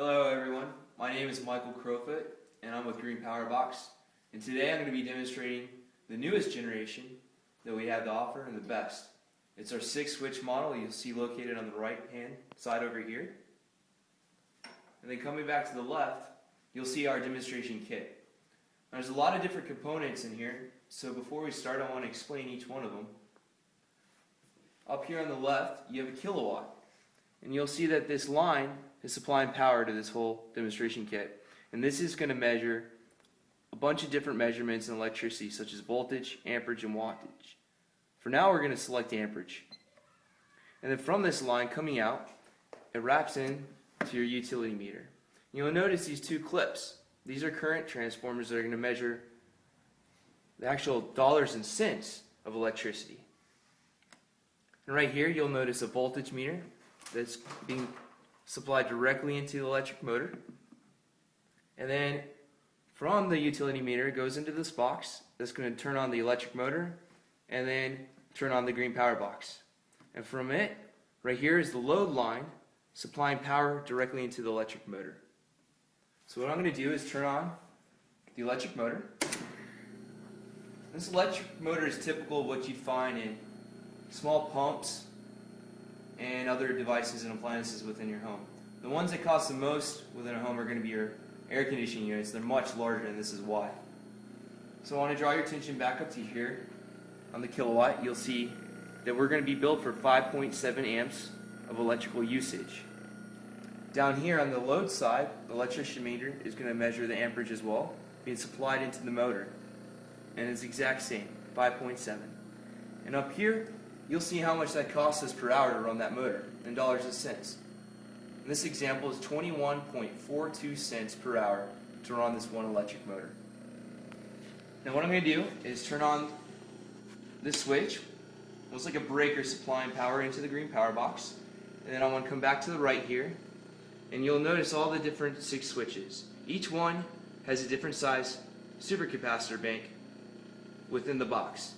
Hello everyone, my name is Michael Crowfoot and I'm with Green Power Box, and today I'm going to be demonstrating the newest generation that we have to offer and the best. It's our 6-switch model you'll see located on the right hand side over here. And then coming back to the left, you'll see our demonstration kit. Now, there's a lot of different components in here, so before we start I want to explain each one of them. Up here on the left you have a kilowatt, and you'll see that this line is supplying power to this whole demonstration kit, and this is going to measure a bunch of different measurements in electricity such as voltage, amperage, and wattage. For now we're going to select amperage, and then from this line coming out it wraps in to your utility meter. You'll notice these two clips. These are current transformers that are going to measure the actual dollars and cents of electricity. And right here you'll notice a voltage meter that's being supplied directly into the electric motor, and then from the utility meter it goes into this box that's going to turn on the electric motor and then turn on the Green Power Box. And from it, right here is the load line supplying power directly into the electric motor. So what I'm going to do is turn on the electric motor. This electric motor is typical of what you'd find in small pumps and other devices and appliances within your home. The ones that cost the most within a home are going to be your air conditioning units. They're much larger, and this is why. So I want to draw your attention back up to here on the kilowatt. You'll see that we're going to be billed for 5.7 amps of electrical usage. Down here on the load side, the electrician meter is going to measure the amperage as well, being supplied into the motor, and it's the exact same, 5.7. And up here you'll see how much that costs us per hour to run that motor in dollars and cents. In this example is 21.42 cents per hour to run this one electric motor. Now what I'm going to do is turn on this switch. Looks like a breaker supplying power into the Green Power Box. And then I want to come back to the right here, and you'll notice all the different 6 switches. Each one has a different size supercapacitor bank within the box.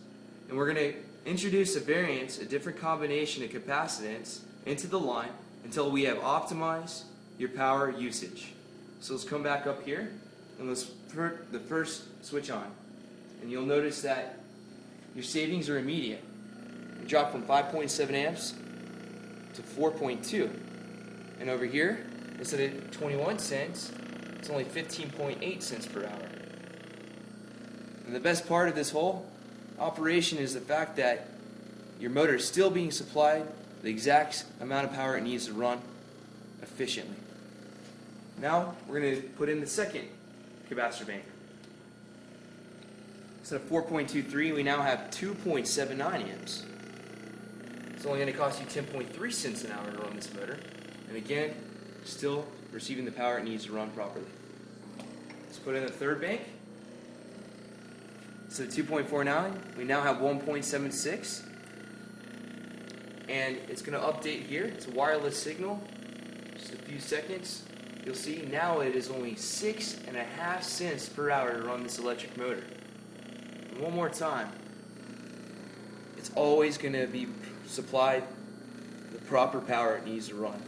And we're going to introduce a variance, a different combination of capacitance into the line until we have optimized your power usage. So let's come back up here and let's put the first switch on. And you'll notice that your savings are immediate. You drop from 5.7 amps to 4.2. And over here, instead of 21 cents, it's only 15.8 cents per hour. And the best part of this whole operation is the fact that your motor is still being supplied the exact amount of power it needs to run efficiently. Now we're going to put in the second capacitor bank. Instead of 4.23, we now have 2.79 amps. It's only going to cost you 10.3 cents an hour to run this motor, and again, still receiving the power it needs to run properly. Let's put in the third bank. So 2.49, we now have 1.76, and it's going to update here. It's a wireless signal. Just a few seconds, you'll see now it is only 6.5 cents per hour to run this electric motor. And one more time, it's always going to be supplied the proper power it needs to run.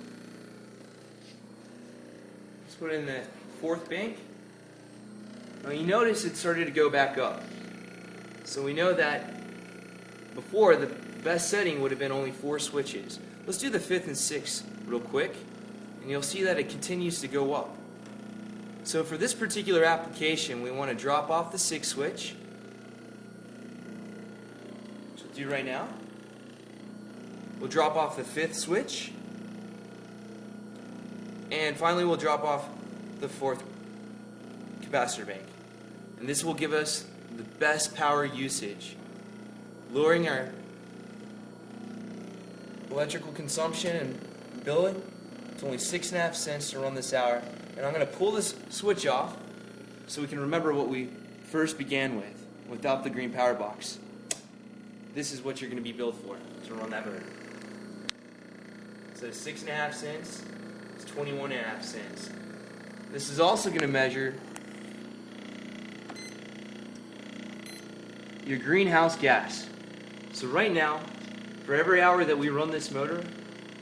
Let's put in the fourth bank. Now you notice it started to go back up. So we know that before the best setting would have been only 4 switches. Let's do the 5th and 6th real quick, and you'll see that it continues to go up. So for this particular application, we want to drop off the 6th switch, which we'll do right now. We'll drop off the 5th switch, and finally we'll drop off the 4th capacitor bank. And this will give us the best power usage, lowering our electrical consumption and billing. It's only 6.5 cents to run this hour, and I'm going to pull this switch off so we can remember what we first began with without the Green Power Box. This is what you're going to be billed for to run that motor. So 6.5 cents is 21.5 cents. This is also going to measure your greenhouse gas. So right now, for every hour that we run this motor,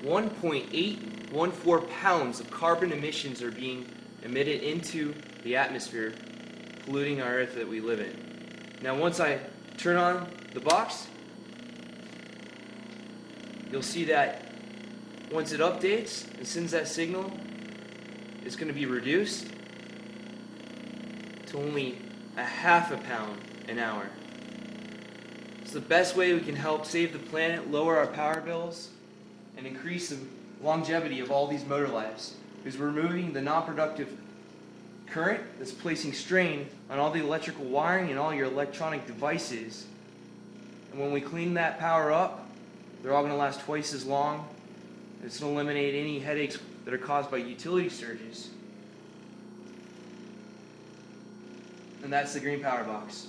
1.814 pounds of carbon emissions are being emitted into the atmosphere, polluting our earth that we live in. Now once I turn on the box, you'll see that once it updates and sends that signal, it's going to be reduced to only a half a pound an hour. It's the best way we can help save the planet, lower our power bills, and increase the longevity of all these motor lives, because we're removing the non-productive current that's placing strain on all the electrical wiring and all your electronic devices. And when we clean that power up, they're all going to last twice as long. It's going to eliminate any headaches that are caused by utility surges. And that's the Green Power Box.